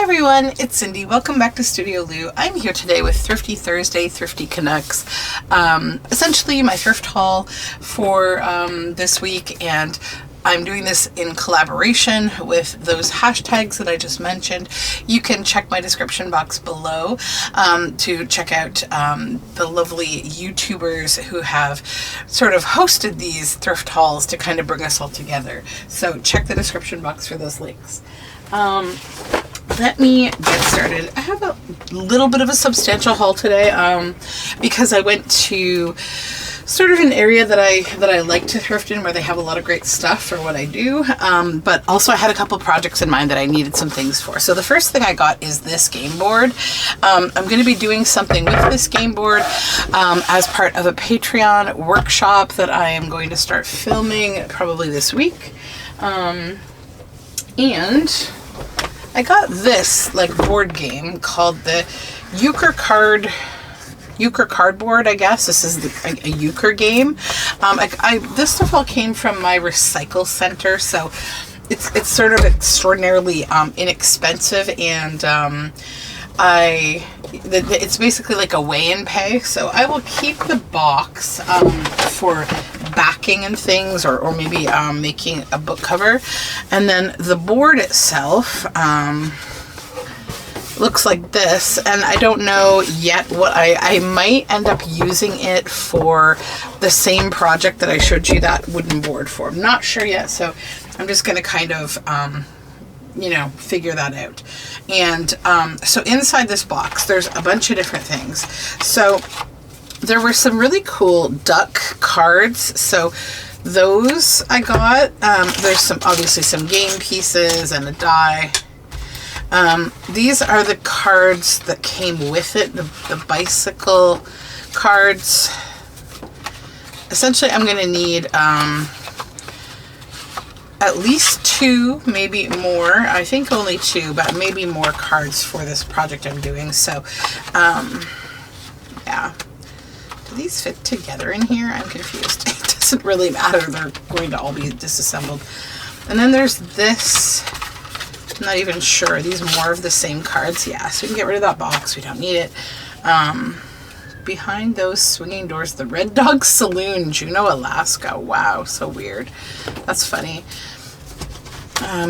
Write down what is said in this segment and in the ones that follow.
everyone, it's Cindy. Welcome back to Studioloo. I'm here today with Thrifty Thursday, Thrifty Canucks. Essentially my thrift haul for this week, and I'm doing this in collaboration with those hashtags that I just mentioned. You can check my description box below to check out the lovely YouTubers who have sort of hosted these thrift hauls to kind of bring us all together. So check the description box for those links. Let me get started. I have a little bit of a substantial haul today because I went to sort of an area that I like to thrift in, where they have a lot of great stuff for what I do, but also I had a couple projects in mind that I needed some things for. So the first thing I got is this game board. I'm going to be doing something with this game board as part of a Patreon workshop that I am going to start filming probably this week. And I got this board game called the Euchre Cardboard, I guess. This is a euchre game. This stuff all came from my recycle center, so it's sort of extraordinarily inexpensive, and it's basically like a weigh and pay. So I will keep the box for backing and things, or maybe making a book cover, and then the board itself looks like this, and I don't know yet what I might end up using it for the same project that I showed you that wooden board for. I'm not sure yet, so I'm just going to kind of figure that out. And so inside this box there's a bunch of different things. So there were some really cool duck cards, so those I got. There's obviously some game pieces and a die. These are the cards that came with it, the bicycle cards. Essentially, I'm going to need at least 2, maybe more. I think only 2, but maybe more cards for this project I'm doing. So, yeah. Do these fit together in here? I'm confused. It doesn't really matter. They're going to all be disassembled. And then there's this. I'm not even sure. These are more of the same cards. Yeah, so we can get rid of that box. We don't need it. Behind those swinging doors, the Red Dog Saloon, Juneau, Alaska. Wow, so weird. That's funny.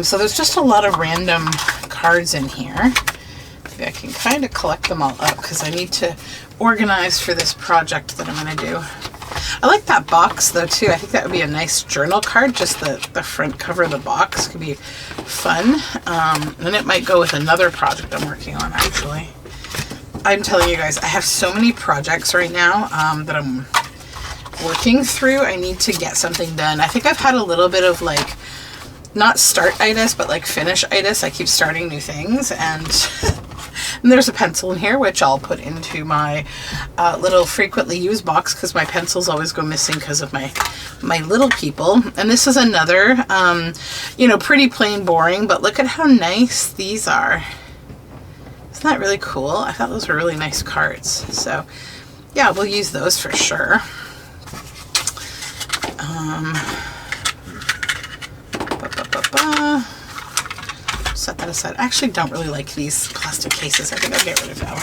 So there's just a lot of random cards in here. Maybe I can kind of collect them all up because I need to organize for this project that I'm going to do. I like that box though too. I think that would be a nice journal card. Just the front cover of the box could be fun. And it might go with another project I'm working on, actually. I'm telling you guys, I have so many projects right now that I'm working through. I need to get something done. I think I've had a little bit of not start-itis, but finish-itis. I keep starting new things, and there's a pencil in here, which I'll put into my little frequently used box, because my pencils always go missing because of my little people. And this is another, pretty plain boring, but look at how nice these are. Isn't that really cool? I thought those were really nice cards. So yeah, we'll use those for sure. Set that aside. I actually don't really like these plastic cases. I think I'll get rid of them.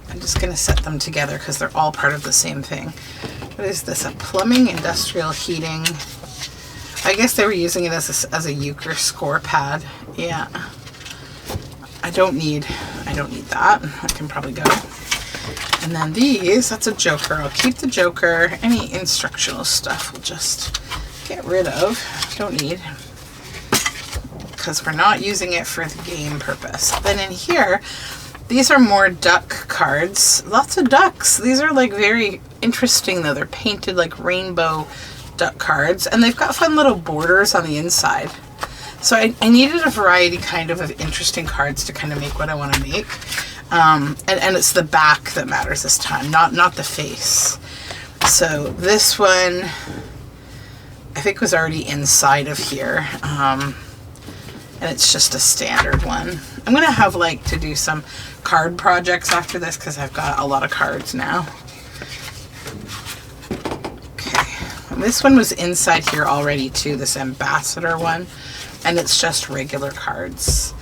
I'm just going to set them together because they're all part of the same thing. What is this? A plumbing, industrial heating. I guess they were using it as a euchre score pad. Yeah. I don't need that. I can probably go. And then these, that's a joker. I'll keep the joker. Any instructional stuff we'll just get rid of. Don't need, because we're not using it for the game purpose. Then in here, these are more duck cards. Lots of ducks. These are very interesting though. They're painted like rainbow duck cards, and they've got fun little borders on the inside. So I needed a variety kind of interesting cards to kind of make what I want to make. And it's the back that matters this time, not the face. So this one, I think, was already inside of here. And it's just a standard one. I'm going to have to do some card projects after this because I've got a lot of cards now. Okay. And this one was inside here already too, this ambassador one. And it's just regular cards.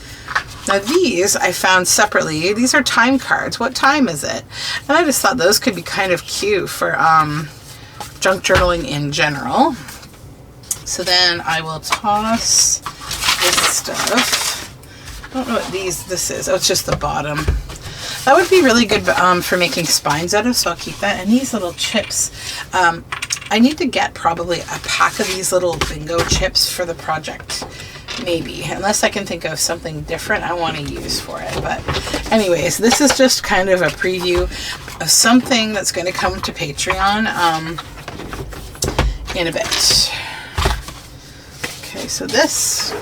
Now these I found separately. These are time cards. What time is it? And I just thought those could be kind of cute for junk journaling in general. So then I will toss this stuff. I don't know what this is. Oh, it's just the bottom. That would be really good for making spines out of, so I'll keep that. And these little chips. I need to get probably a pack of these little bingo chips for the project. Maybe, unless I can think of something different I want to use for it. But anyways, this is just kind of a preview of something that's going to come to Patreon in a bit. Okay, so this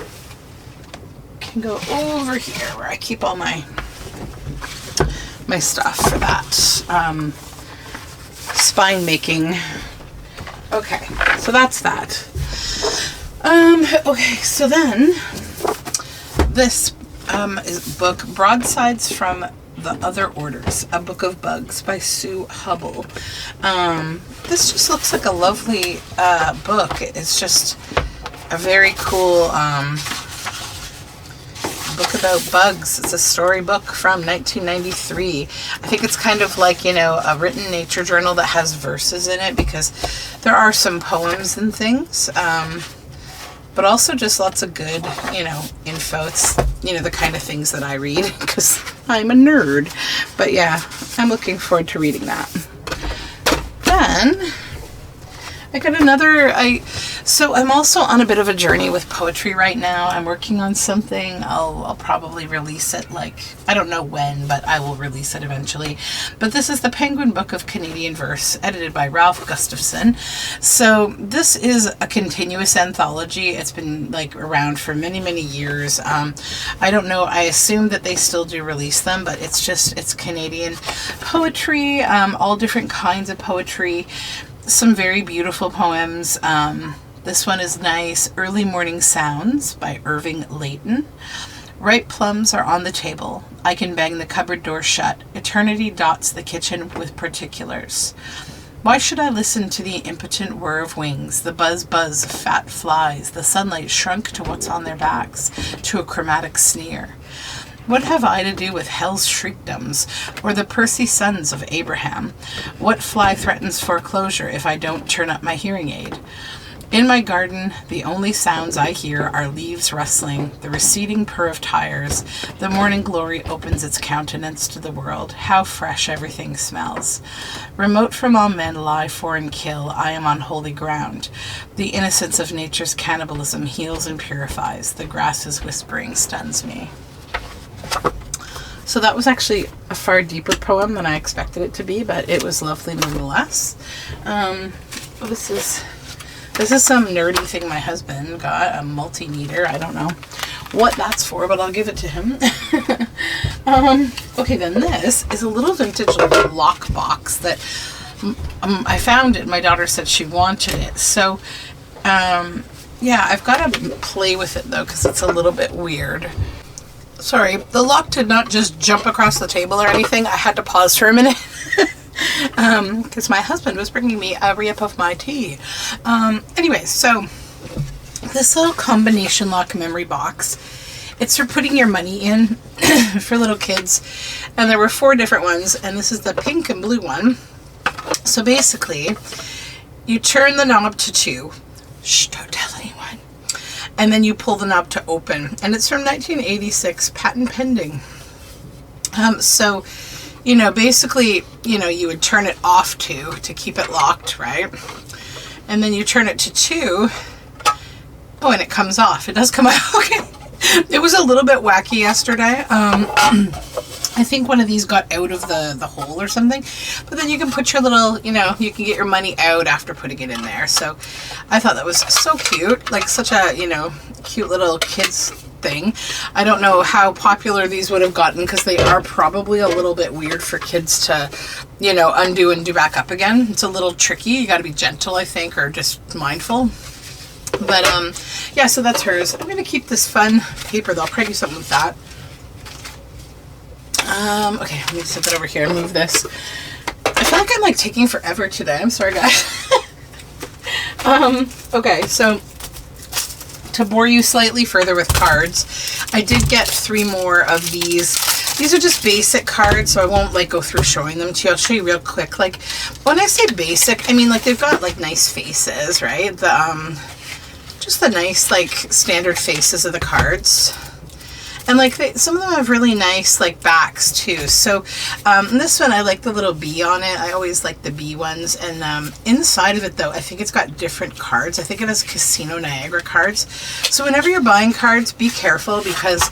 can go over here where I keep all my stuff for that spine making. Okay, so that's that. Okay, so then this is book, Broadsides from the Other Orders, A Book of Bugs by Sue Hubble. This just looks like a lovely book. It's just a very cool book about bugs. It's a storybook from 1993. I think it's kind of like, you know, a written nature journal that has verses in it, because there are some poems and things. But also just lots of good, you know, info. It's, you know, the kind of things that I read because I'm a nerd. But yeah, I'm looking forward to reading that. Then I got another, so I'm also on a bit of a journey with poetry right now. I'm working on something. I'll probably release it, like, I don't know when, but I will release it eventually. But this is the Penguin Book of Canadian Verse, edited by Ralph Gustafson. So this is a continuous anthology. It's been like around for many, many years. I don't know. I assume that they still do release them, but it's Canadian poetry, all different kinds of poetry. Some very beautiful poems. This one is nice. Early Morning Sounds by Irving Layton. Ripe plums are on the table. I can bang the cupboard door shut. Eternity dots the kitchen with particulars. Why should I listen to the impotent whir of wings, the buzz of fat flies, the sunlight shrunk to what's on their backs, to a chromatic sneer? What have I to do with hell's shriekdoms, or the Percy sons of Abraham? What fly threatens foreclosure if I don't turn up my hearing aid? In my garden, the only sounds I hear are leaves rustling, the receding purr of tires. The morning glory opens its countenance to the world. How fresh everything smells. Remote from all men lie for and kill, I am on holy ground. The innocence of nature's cannibalism heals and purifies. The grass's whispering stuns me. So that was actually a far deeper poem than I expected it to be, but it was lovely nonetheless. This is some nerdy thing my husband got, a multimeter. I don't know what that's for, but I'll give it to him. Okay, then this is a little vintage lock box that I found it. My daughter said she wanted it. So, yeah, I've got to play with it, though, because it's a little bit weird. Sorry, the lock did not just jump across the table or anything. I had to pause for a minute because my husband was bringing me a re-up of my tea. Anyway, so this little combination lock memory box, it's for putting your money in for little kids. And there were 4 different ones, and this is the pink and blue one. So basically, you turn the knob to 2. Shh, don't tell anyone. And then you pull the knob to open. And it's from 1986, patent pending. So, you know, basically, you know, you would turn it off to keep it locked, right? And then you turn it to 2. Oh, and it comes off. It does come off. Okay. It was a little bit wacky yesterday. I think one of these got out of the hole or something. But then you can put your little, you know, you can get your money out after putting it in there. So I thought that was so cute. Like such a, you know, cute little kids thing. I don't know how popular these would have gotten because they are probably a little bit weird for kids to, you know, undo and do back up again. It's a little tricky. You got to be gentle, I think, or just mindful. But, yeah, so that's hers. I'm going to keep this fun paper, though. I'll probably do something with that. Okay, let me set that over here and move this. I feel like I'm, like, taking forever today. I'm sorry, guys. Okay, so to to bore you slightly further with cards, I did get 3 more of these. These are just basic cards, so I won't like go through showing them to you. I'll show you real quick. Like when I say basic, I mean like they've got like nice faces, right? The just the nice like standard faces of the cards. And like some of them have really nice like backs too. So this one, I like the little bee on it. I always like the bee ones. And inside of it though, I think it's got different cards. I think it has Casino Niagara cards. So whenever you're buying cards, be careful because,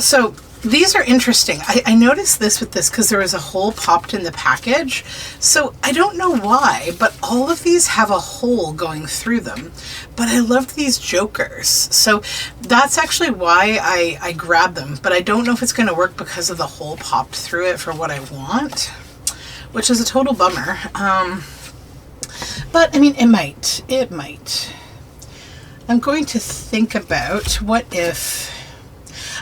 so these are interesting. I noticed this with this because there was a hole popped in the package. So I don't know why, but all of these have a hole going through them. But I loved these jokers. So that's actually why I grabbed them. But I don't know if it's going to work because of the hole popped through it for what I want, which is a total bummer. But I mean, it might. It might. I'm going to think about what if...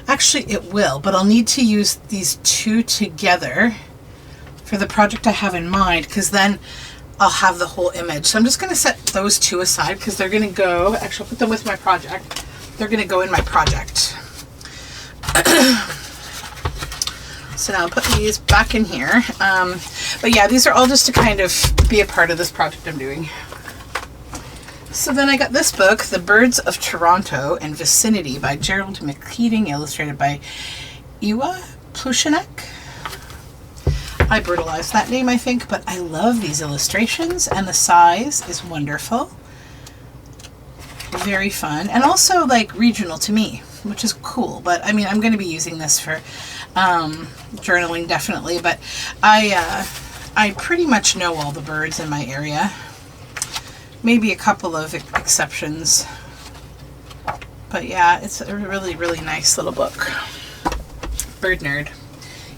Actually, it will, but I'll need to use these 2 together for the project I have in mind, because then I'll have the whole image. So I'm just going to set those 2 aside because they're going to go, actually I'll put them with my project. They're going to go in my project. So now I'll put these back in here. But yeah, these are all just to kind of be a part of this project I'm doing. So then I got this book, The Birds of Toronto and Vicinity by Gerald McKeating, illustrated by Iwa Plushinek. I brutalized that name, I think, but I love these illustrations and the size is wonderful. Very fun and also like regional to me, which is cool. But I mean, I'm going to be using this for journaling definitely, but I pretty much know all the birds in my area. Maybe a couple of exceptions. But yeah, it's a really, really nice little book. Bird nerd.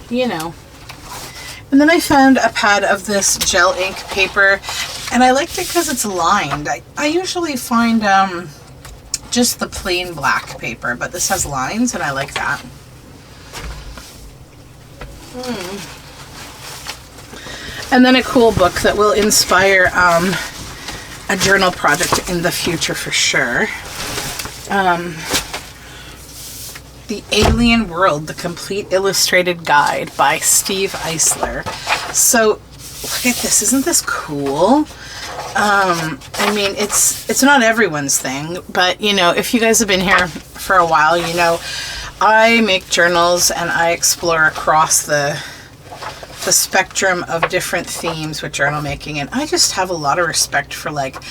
You know. And then I found a pad of this gel ink paper. And I liked it because it's lined. I usually find just the plain black paper. But this has lines and I like that. And then a cool book that will inspire... a journal project in the future for sure. The Alien World, The Complete Illustrated Guide by Steve Eisler. So look at this, isn't this cool? I mean, it's not everyone's thing, but you know, if you guys have been here for a while, you know, I make journals and I explore across the spectrum of different themes with journal making, and I just have a lot of respect for like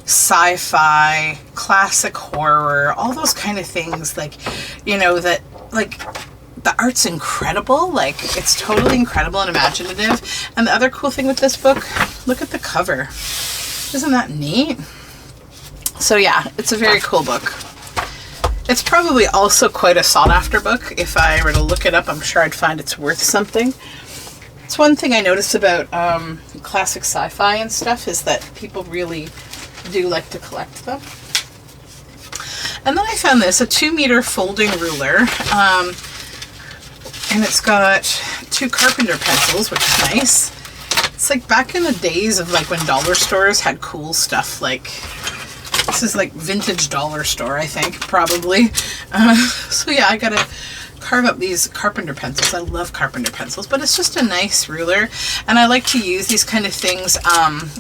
sci-fi, classic horror, all those kind of things, like, you know, that like the art's incredible, like it's totally incredible and imaginative. And the other cool thing with this book, look at the cover, isn't that neat? So yeah, it's a very cool book. It's probably also quite a sought after book. If I were to look it up, I'm sure I'd find it's worth something. It's one thing I noticed about classic sci-fi and stuff is that people really do like to collect them. And then I found this, a 2-meter folding ruler. And it's got 2 carpenter pencils, which is nice. It's like back in the days of like when dollar stores had cool stuff. Like this is like vintage dollar store, I think, probably. So yeah, I gotta carve up these carpenter pencils. I love carpenter pencils, but it's just a nice ruler, and I like to use these kind of things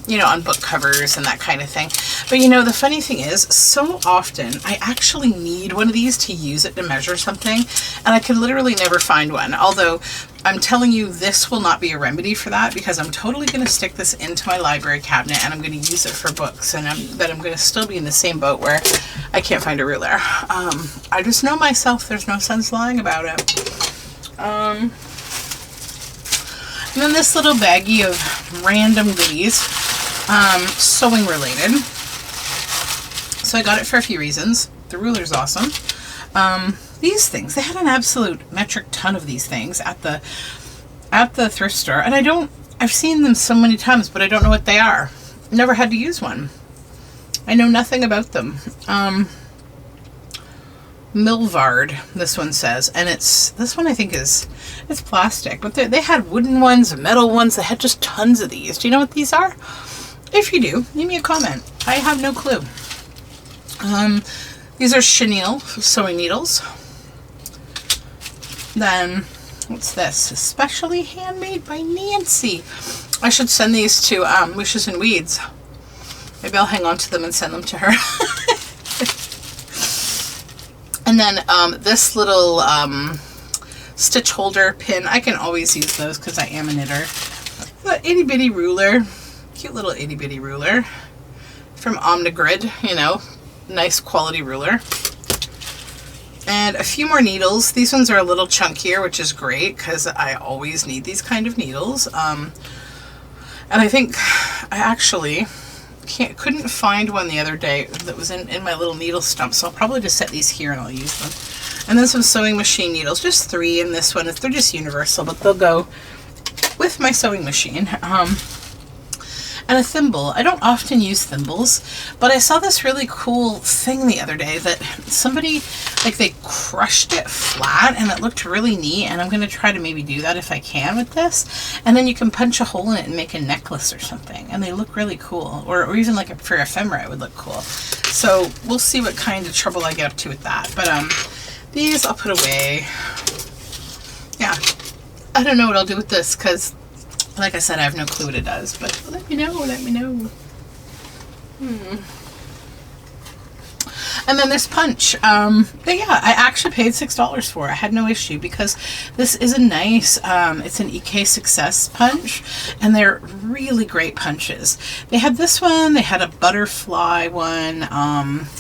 you know, on book covers and that kind of thing. But you know, the funny thing is, so often I actually need one of these to use it to measure something, and I can literally never find one. Although I'm telling you, this will not be a remedy for that, because I'm totally going to stick this into my library cabinet and I'm going to use it for books, and I'm going to still be in the same boat where I can't find a ruler. I just know myself, there's no sense lying about it. And then this little baggie of random goodies, sewing related. So I got it for a few reasons. The ruler's awesome. These things, they had an absolute metric ton of these things at the thrift store, and I've seen them so many times, but I don't know what they are. Never had to use one. I know nothing about them. Milvard, this one says, and this one I think it's plastic, but they had wooden ones, metal ones. They had just tons of these. Do you know what these are? If you do, leave me a comment. I have no clue. These are chenille sewing needles. Then, what's this? Especially handmade by Nancy. I should send these to Wishes and Weeds. Maybe I'll hang on to them and send them to her. And then this little stitch holder pin. I can always use those because I am a knitter. The itty bitty ruler. Cute little itty bitty ruler. From Omnigrid, you know. Nice quality ruler. And a few more needles. These ones are a little chunkier, which is great because I always need these kind of needles. And I think I actually couldn't find one the other day that was in my little needle stump, so I'll probably just set these here and I'll use them. And then some sewing machine needles, just 3 in this one. They're just universal, but they'll go with my sewing machine. And a thimble. I don't often use thimbles, but I saw this really cool thing the other day that somebody, like, they crushed it flat and it looked really neat, and I'm going to try to maybe do that if I can with this. And then you can punch a hole in it and make a necklace or something, and they look really cool. Or even like for ephemera, it would look cool. So we'll see what kind of trouble I get up to with that. But these I'll put away. Yeah, I don't know what I'll do with this because, like I said, I have no clue what it does, but let me know, let me know. And then this punch, but yeah, I actually paid $6 for it. I had no issue because this is a nice, it's an EK Success punch, and they're really great punches. They had this one, they had a butterfly one, and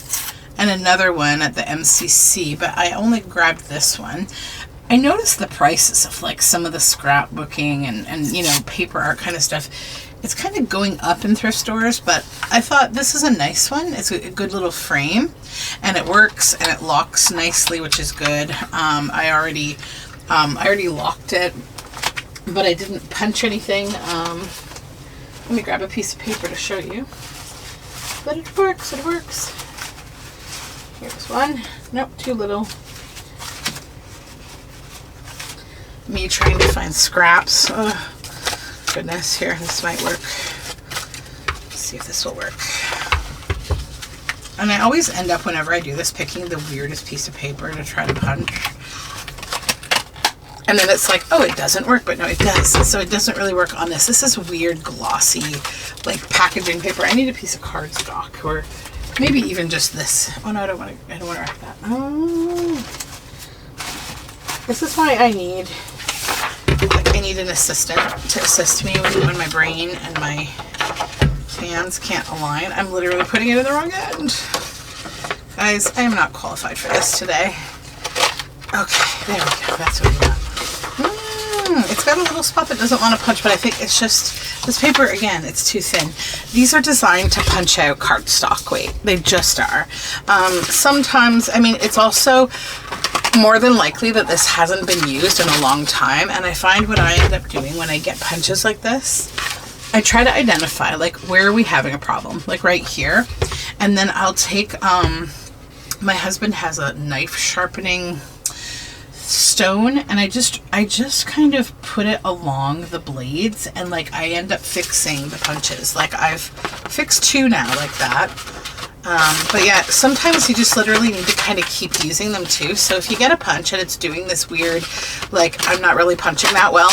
another one at the MCC, but I only grabbed this one. I noticed the prices of like some of the scrapbooking and you know, paper art kind of stuff. It's kind of going up in thrift stores, but I thought this is a nice one. It's a good little frame, and it works and it locks nicely, which is good. I already locked it, but I didn't punch anything. Let me grab a piece of paper to show you. But it works, it works. Here's one. Nope, too little. Me trying to find scraps. Oh, goodness, here, this might work. Let's see if this will work. And I always end up, whenever I do this, picking the weirdest piece of paper to try to punch. And then it's like, oh, it doesn't work, but no, it does. So it doesn't really work on this. This is weird, glossy, like packaging paper. I need a piece of cardstock, or maybe even just this. Oh no, I don't want to wrap that. Oh, this is why I need an assistant to assist me when my brain and my hands can't align. I'm literally putting it in the wrong end. Guys, I am not qualified for this today. Okay, there we go. That's what we got. It's got a little spot that doesn't want to punch, but I think it's just, this paper, again, it's too thin. These are designed to punch out cardstock weight. They just are. Sometimes, I mean, it's also more than likely that this hasn't been used in a long time, and I find what I end up doing when I get punches like this, I try to identify, like, where are we having a problem? Like right here. And then I'll take, my husband has a knife sharpening stone, and I just kind of put it along the blades, and like I end up fixing the punches. Like I've fixed 2 now like that. But yeah, sometimes you just literally need to kind of keep using them too. So if you get a punch and it's doing this weird, like I'm not really punching that well,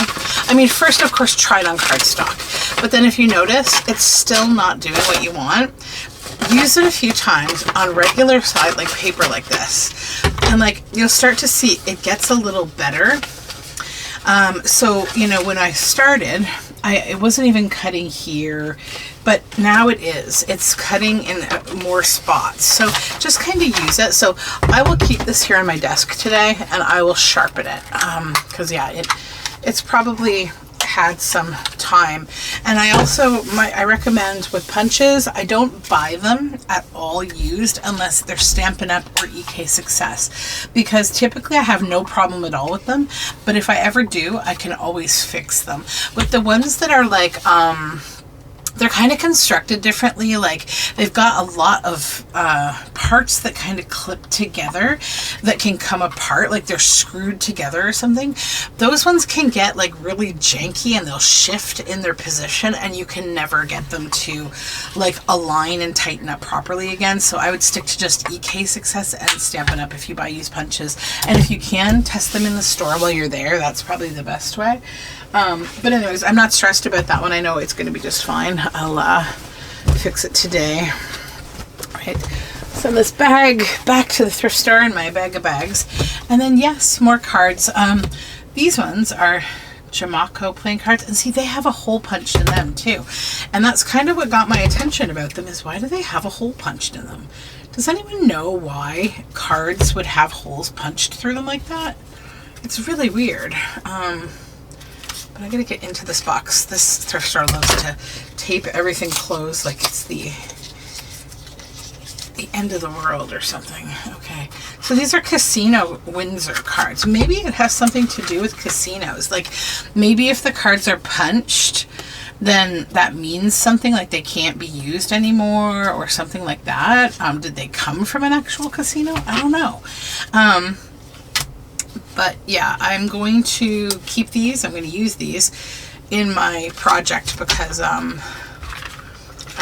I mean, first of course try it on cardstock, but then if you notice it's still not doing what you want, use it a few times on regular side, like paper like this, and like you'll start to see it gets a little better. So you know, when I started, it wasn't even cutting here, but now it is. It's cutting in more spots. So just kind of use it. So I will keep this here on my desk today, and I will sharpen it, because yeah, it's probably had some time. And I also, I recommend with punches, I don't buy them at all used unless they're Stampin' Up! Or EK Success, because typically I have no problem at all with them, but if I ever do, I can always fix them. With the ones that are like they're kind of constructed differently. Like they've got a lot of parts that kind of clip together that can come apart, like they're screwed together or something. Those ones can get like really janky and they'll shift in their position and you can never get them to like align and tighten up properly again. So I would stick to just EK Success and Stampin' Up! If you buy used punches. And if you can, test them in the store while you're there. That's probably the best way. But anyways, I'm not stressed about that one. I know it's going to be just fine. I'll fix it today. Right. Send this bag back to the thrift store in my bag of bags. And then yes, more cards. These ones are Jamako playing cards. And see, they have a hole punched in them too. And that's kind of what got my attention about them, is why do they have a hole punched in them? Does anyone know why cards would have holes punched through them like that? It's really weird. But I gotta get into this box. This thrift store loves to tape everything closed like it's the end of the world or something. Okay, so these are Casino Windsor cards. Maybe it has something to do with casinos. Like maybe if the cards are punched, then that means something, like they can't be used anymore or something like that. Did they come from an actual casino? I don't know. But yeah, I'm going to keep these. I'm going to use these in my project because I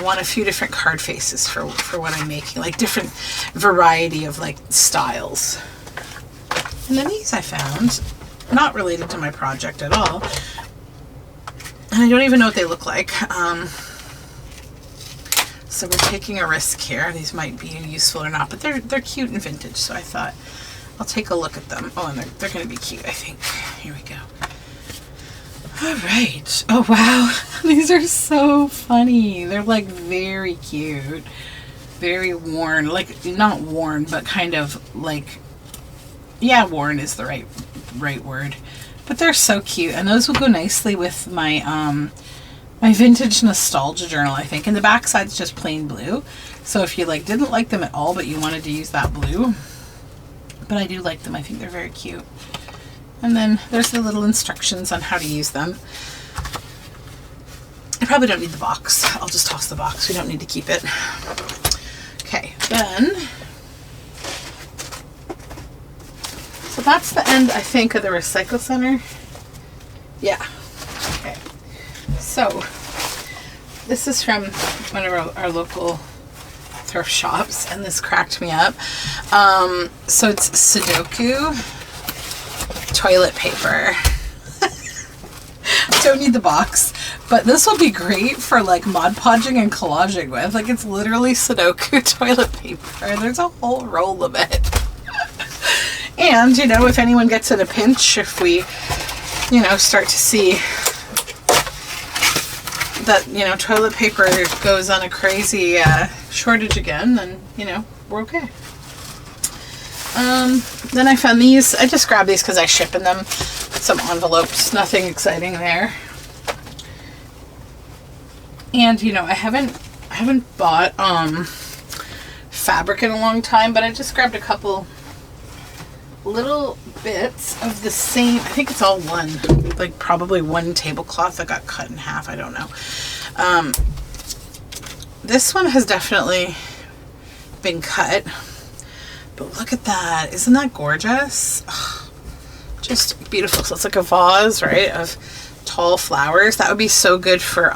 want a few different card faces for what I'm making, like different variety of like styles. And then these I found, not related to my project at all. And I don't even know what they look like. So we're taking a risk here. These might be useful or not, but they're cute and vintage, so I thought I'll take a look at them. Oh, and they're going to be cute, I think. Here we go. All right. Oh, wow. These are so funny. They're like very cute. Very worn. Like, not worn, but kind of like, yeah, worn is the right word. But they're so cute. And those will go nicely with my, my vintage nostalgia journal, I think. And the back side's just plain blue. So if you like didn't like them at all, but you wanted to use that blue, but I do like them. I think they're very cute. And then there's the little instructions on how to use them. I probably don't need the box. I'll just toss the box. We don't need to keep it. Okay, then. So that's the end, I think, of the recycle center. Yeah. Okay. So this is from one of our local thrift shops, and this cracked me up. So it's Sudoku toilet paper. Don't need the box, but this will be great for like Mod Podging and collaging with. Like it's literally Sudoku toilet paper. There's a whole roll of it. And you know, if anyone gets in a pinch, if we, you know, start to see that, you know, toilet paper goes on a crazy shortage again, then, you know, we're okay. Then I found these. I just grabbed these because I ship in them. Some envelopes, nothing exciting there. And you know, I haven't bought fabric in a long time, but I just grabbed a couple little bits of the same. I think it's all one, like probably one tablecloth that got cut in half. I don't know. This one has definitely been cut. But look at that. Isn't that gorgeous? Oh, just beautiful. So it's like a vase, right, of tall flowers. That would be so good for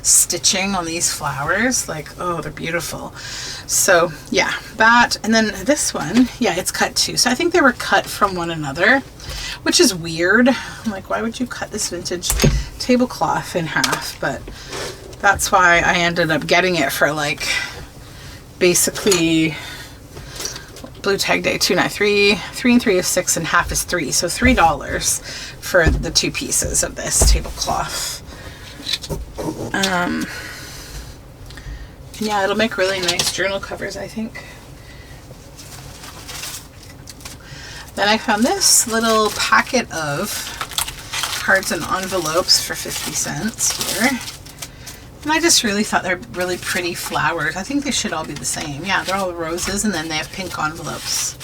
stitching on these flowers. Like, oh, they're beautiful. So yeah, that. And then this one, yeah, it's cut too. So I think they were cut from one another, which is weird. I'm like, why would you cut this vintage tablecloth in half? But that's why I ended up getting it for like basically Blue Tag Day 293, 3 and 3 is 6 and half is 3, so $3 for the two pieces of this tablecloth. Yeah, it'll make really nice journal covers, I think. Then I found this little packet of cards and envelopes for 50 cents here. And I just really thought they're really pretty flowers. I think they should all be the same. Yeah, they're all roses and then they have pink envelopes.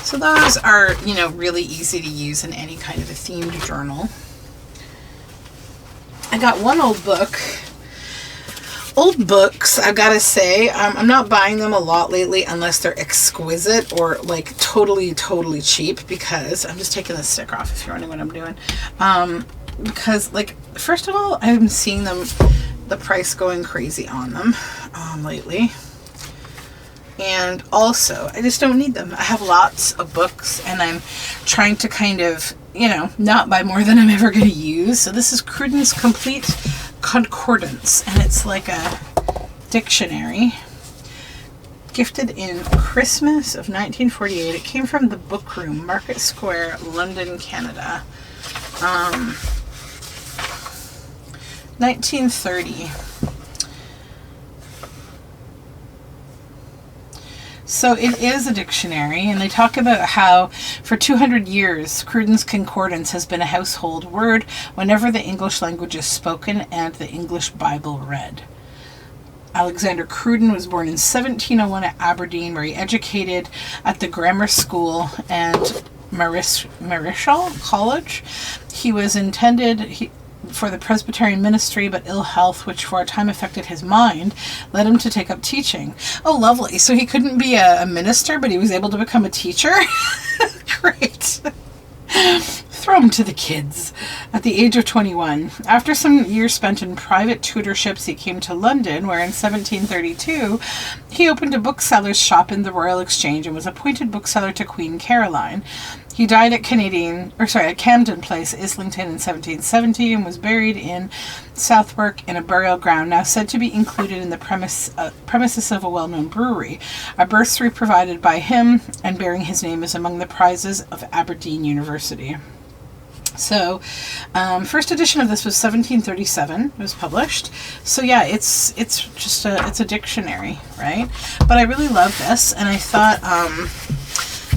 So those are, you know, really easy to use in any kind of a themed journal. I got one old book. Old books, I've got to say, I'm not buying them a lot lately unless they're exquisite or like totally cheap, because I'm just taking the sticker off if you're wondering what I'm doing. Because like, first of all, I'm seeing the price going crazy on them lately. And also, I just don't need them. I have lots of books and I'm trying to kind of, you know, not buy more than I'm ever going to use. So this is Cruden's Complete Concordance, and it's like a dictionary gifted in Christmas of 1948. It came from the Book Room, Market Square, London, Canada. 1930. So it is a dictionary, and they talk about how for 200 years Cruden's Concordance has been a household word whenever the English language is spoken and the English Bible read. Alexander Cruden was born in 1701 at Aberdeen, where he educated at the grammar school and Marischal College. He was intended for the Presbyterian ministry, but ill health, which for a time affected his mind, led him to take up teaching. Oh, lovely. So he couldn't be a minister, but he was able to become a teacher? Great. Throw him to the kids. At the age of 21, after some years spent in private tutorships, he came to London, where in 1732 he opened a bookseller's shop in the Royal Exchange and was appointed bookseller to Queen Caroline. He died at Camden Place, Islington, in 1770, and was buried in Southwark in a burial ground now said to be included in the premises of a well-known brewery. A bursary provided by him and bearing his name is among the prizes of Aberdeen University. So, first edition of this was 1737. It was published. So yeah, it's just a dictionary, right? But I really love this, and I thought,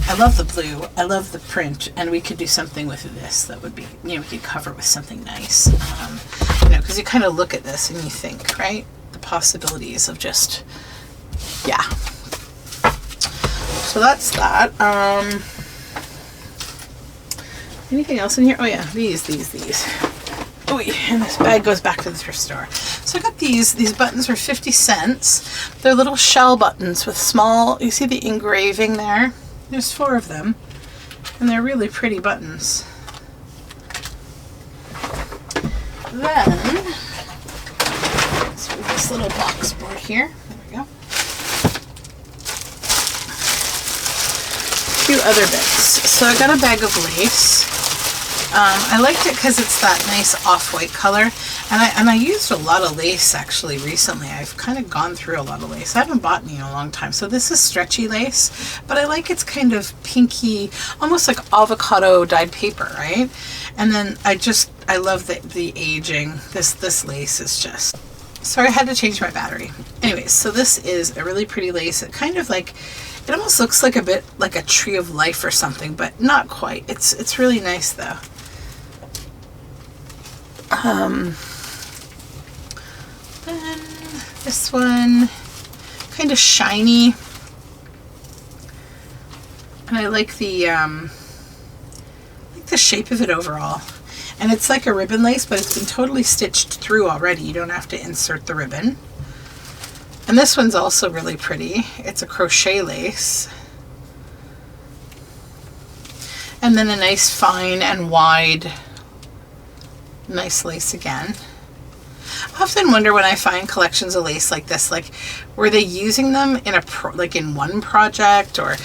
I love the blue, I love the print, and we could do something with this that would be, you know, we could cover it with something nice. You know, because you kind of look at this and you think, right, the possibilities of just, yeah. So that's that. Anything else in here? Oh yeah, these. Oh yeah, and this bag goes back to the thrift store. So I got these buttons for 50 cents. They're little shell buttons with small, you see the engraving there? There's 4 of them, and they're really pretty buttons. Then, let's move this little box board here. There we go. A few other bits. So I got a bag of lace. I liked it because it's that nice off-white color, and I used a lot of lace actually recently. I've kind of gone through a lot of lace. I haven't bought any in a long time. So this is stretchy lace, but I like it's kind of pinky, almost like avocado dyed paper, right? And then I love the aging. This lace is just, sorry, I had to change my battery. Anyways, so this is a really pretty lace. It kind of like, it almost looks like a bit like a tree of life or something, but not quite. It's really nice though. Then this one, kind of shiny, and I like the shape of it overall. And it's like a ribbon lace, but it's been totally stitched through already. You don't have to insert the ribbon. And this one's also really pretty. It's a crochet lace. And then a nice fine and wide, nice lace again. I often wonder when I find collections of lace like this, like, were they using them in in one project, or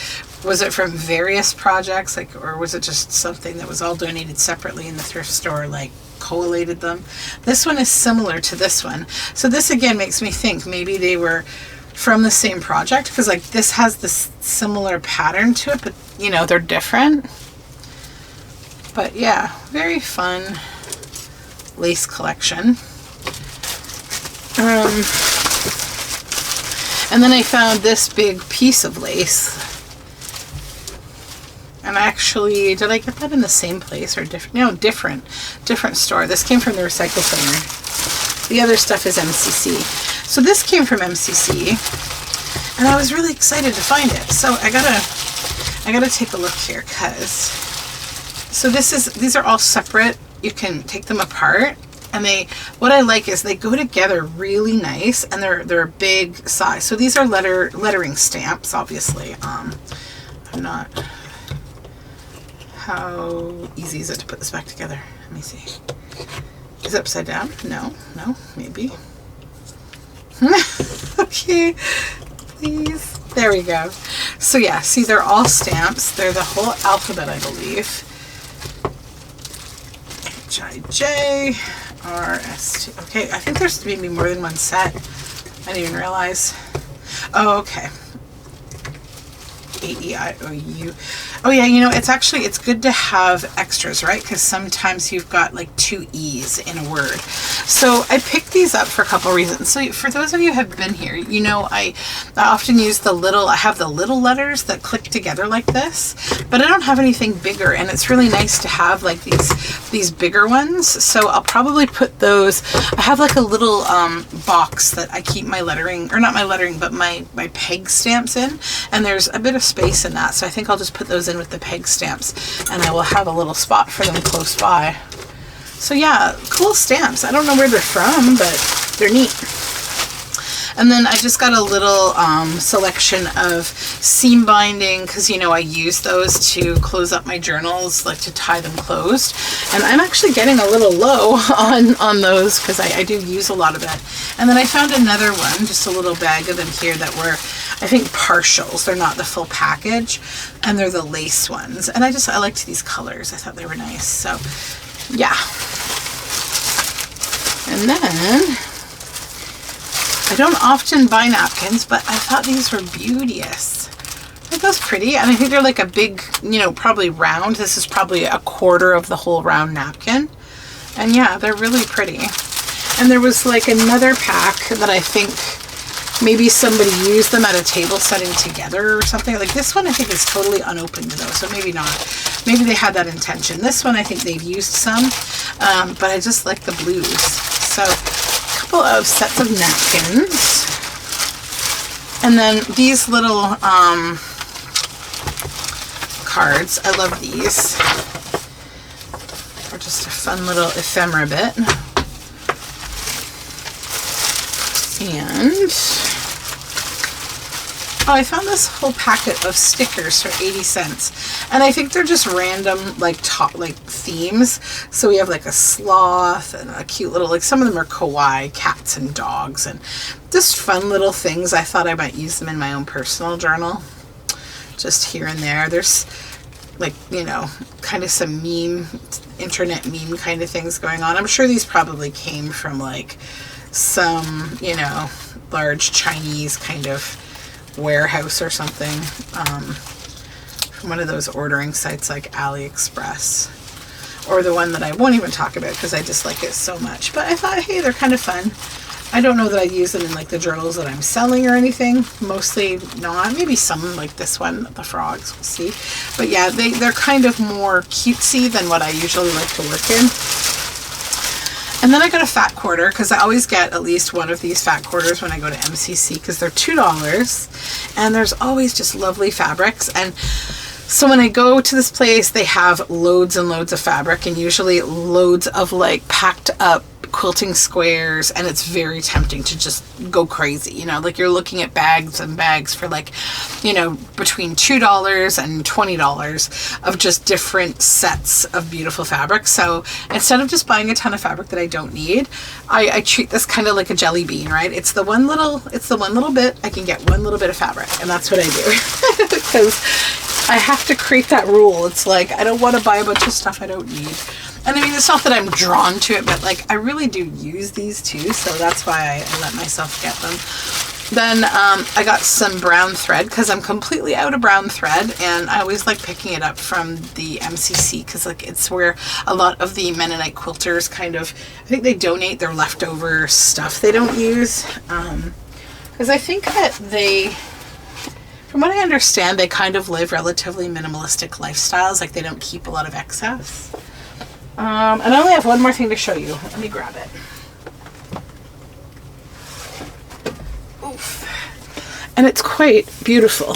was it from various projects, like, or was it just something that was all donated separately in the thrift store, like collated them? This one is similar to this one. So this again makes me think maybe they were from the same project, because like this has this similar pattern to it, but you know, they're different. But yeah, very fun lace collection. And then I found this big piece of lace. And actually, did I get that in the same place or different? No, different store. This came from the recycle center. The other stuff is MCC. So this came from MCC, and I was really excited to find it. So I gotta take a look here, cause so these are all separate. You can take them apart, And what I like is they go together really nice, and they're a big size. So these are lettering stamps, obviously. I'm not. How easy is it to put this back together? Let me see. Is it upside down? No, maybe. Okay, please. There we go. So yeah, see, they're all stamps. They're the whole alphabet, I believe. H-I-J, R-S-T. Okay, I think there's maybe more than one set. I didn't even realize. Oh, okay. A-E-I-O-U. Oh yeah, you know, it's good to have extras, right? Because sometimes you've got like 2 E's in a word. So I picked these up for a couple reasons. So for those of you who have been here, you know, I often use I have the little letters that click together like this, but I don't have anything bigger, and it's really nice to have like these bigger ones. So I'll probably put those, I have like a little box that I keep my lettering, or not my lettering, but my peg stamps in, and there's a bit of space in that. So I think I'll just put those in with the peg stamps, and I will have a little spot for them close by. So yeah, cool stamps. I don't know where they're from, but they're neat. And then I just got a little selection of seam binding, because, you know, I use those to close up my journals, like to tie them closed. And I'm actually getting a little low on those, because I do use a lot of it. And then I found another one, just a little bag of them here that were, I think, partials. They're not the full package, and they're the lace ones. And I liked these colors. I thought they were nice. So yeah. And then I don't often buy napkins, but I thought these were beauteous. Aren't those pretty? And I think they're like a big, you know, probably round. This is probably a quarter of the whole round napkin. And yeah, they're really pretty. And there was like another pack that I think maybe somebody used them at a table setting together or something. Like this one I think is totally unopened though, so maybe not. Maybe they had that intention. This one I think they've used some, but I just like the blues. So couple of sets of napkins, and then these little cards. I love these. They're just a fun little ephemera bit. And I found this whole packet of stickers for 80 cents. And I think they're just random like themes. So we have like a sloth and a cute little, like some of them are kawaii, cats and dogs, and just fun little things. I thought I might use them in my own personal journal. Just here and there. There's like, you know, kind of some internet meme kind of things going on. I'm sure these probably came from like some, you know, large Chinese kind of warehouse or something, from one of those ordering sites like AliExpress, or the one that I won't even talk about because I just like it so much. But I thought, hey, they're kind of fun. I don't know that I'd use them in like the journals that I'm selling or anything. Mostly not. Maybe some like this one, the frogs, we'll see. But yeah, they're kind of more cutesy than what I usually like to work in. And then I got a fat quarter, because I always get at least one of these fat quarters when I go to MCC, because they're $2 and there's always just lovely fabrics. And so when I go to this place, they have loads and loads of fabric, and usually loads of like packed up quilting squares, and it's very tempting to just go crazy, you know, like you're looking at bags and bags for like, you know, between $2 and $20 of just different sets of beautiful fabric. So instead of just buying a ton of fabric that I don't need, I treat this kind of like a jelly bean, right? It's the one little bit, I can get one little bit of fabric, and that's what I do. Because I have to create that rule. It's like, I don't want to buy a bunch of stuff I don't need. And I mean, it's not that I'm drawn to it, but like I really do use these too, so that's why I let myself get them. Then I got some brown thread, because I'm completely out of brown thread, and I always like picking it up from the MCC, because like it's where a lot of the Mennonite quilters kind of, I think they donate their leftover stuff they don't use, because I think that they, from what I understand, they kind of live relatively minimalistic lifestyles, like they don't keep a lot of excess. And I only have one more thing to show you. Let me grab it. Oof. And it's quite beautiful.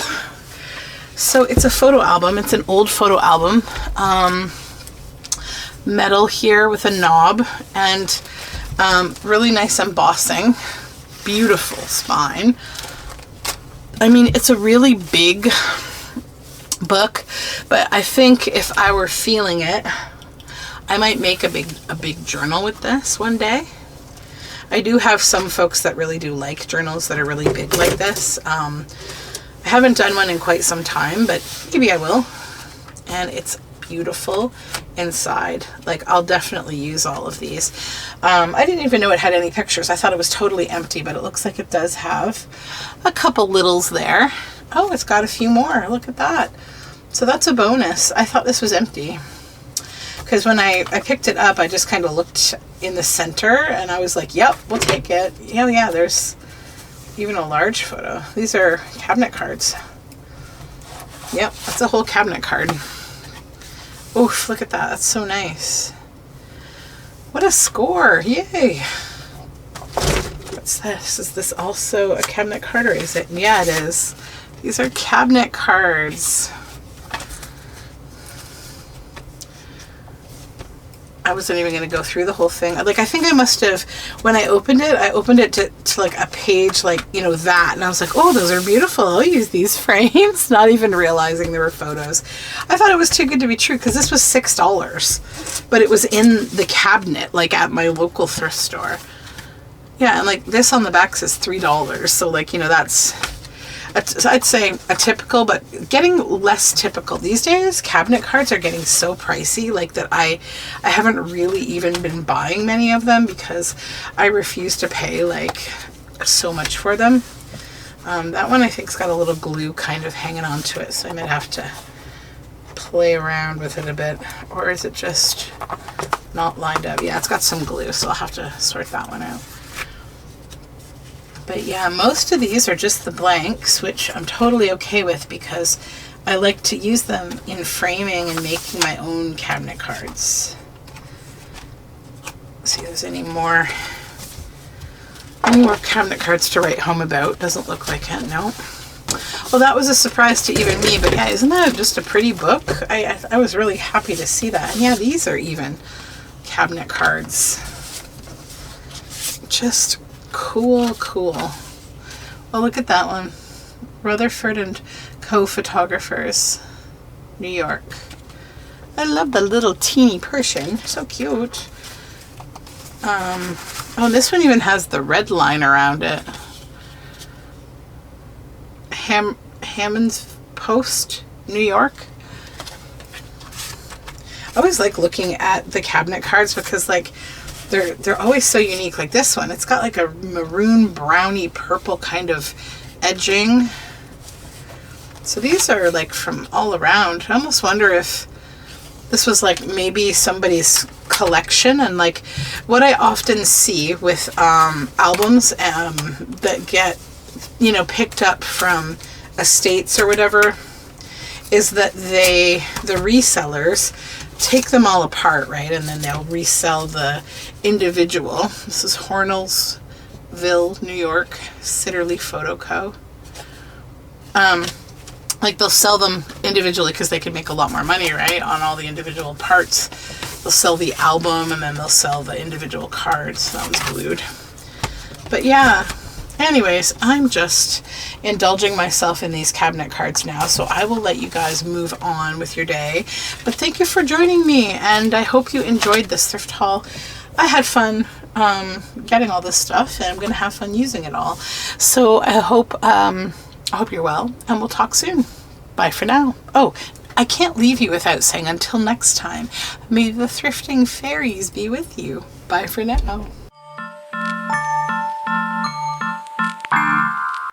So it's a photo album. It's an old photo album. Metal here with a knob. And Really nice embossing. Beautiful spine. I mean, it's a really big book, but I think if I were feeling it, I might make a big journal with this one day. I do have some folks that really do like journals that are really big like this. I haven't done one in quite some time, but maybe I will. And it's beautiful inside. Like, I'll definitely use all of these. I didn't even know it had any pictures. I thought it was totally empty, but it looks like it does have a couple littles there. Oh, it's got a few more. Look at that. So that's a bonus. I thought this was empty, because when I picked it up, I just kind of looked in the center and I was like, yep, we'll take it. Yeah, there's even a large photo. These are cabinet cards. Yep, that's a whole cabinet card. Oof, look at that. That's so nice. What a score. Yay. What's this? Is this also a cabinet card, or is it? Yeah, it is. These are cabinet cards. I wasn't even going to go through the whole thing. Like, I think I must have, when I opened it to like a page, like, you know, that. And I was like, oh, those are beautiful. I'll use these frames. Not even realizing there were photos. I thought it was too good to be true, because this was $6. But it was in the cabinet, like at my local thrift store. Yeah, and like this on the back says $3. So, like, you know, that's, I'd say a typical, but getting less typical. These days, cabinet cards are getting so pricey, like, that I haven't really even been buying many of them, because I refuse to pay, like, so much for them. That one I think's got a little glue kind of hanging on to it, so I might have to play around with it a bit. Or is it just not lined up? Yeah, it's got some glue, so I'll have to sort that one out. But yeah, most of these are just the blanks, which I'm totally okay with, because I like to use them in framing and making my own cabinet cards. Let's see if there's any more cabinet cards to write home about. Doesn't look like it, no. Well, that was a surprise to even me, but yeah, isn't that just a pretty book? I was really happy to see that. And yeah, these are even cabinet cards. Just cool. Well, look at that one. Rutherford and Co. Photographers, New York. I love the little teeny person. So cute. Oh, this one even has the red line around it. Hammond's Post, New York. I always like looking at the cabinet cards, because, like, they're always so unique. Like this one, it's got like a maroon browny purple kind of edging. So these are like from all around. I almost wonder if this was like maybe somebody's collection. And like what I often see with albums that get, you know, picked up from estates or whatever, is that the resellers take them all apart, right? And then they'll resell the individual. This is Hornellsville, New York, Sitterly Photo Co. Like they'll sell them individually because they can make a lot more money, right? On all the individual parts. They'll sell the album and then they'll sell the individual cards. That was glued. But yeah. Anyways, I'm just indulging myself in these cabinet cards now, so I will let you guys move on with your day. But thank you for joining me, and I hope you enjoyed this thrift haul. I had fun getting all this stuff, and I'm going to have fun using it all. So I hope you're well, and we'll talk soon. Bye for now. Oh, I can't leave you without saying until next time, may the thrifting fairies be with you. Bye for now.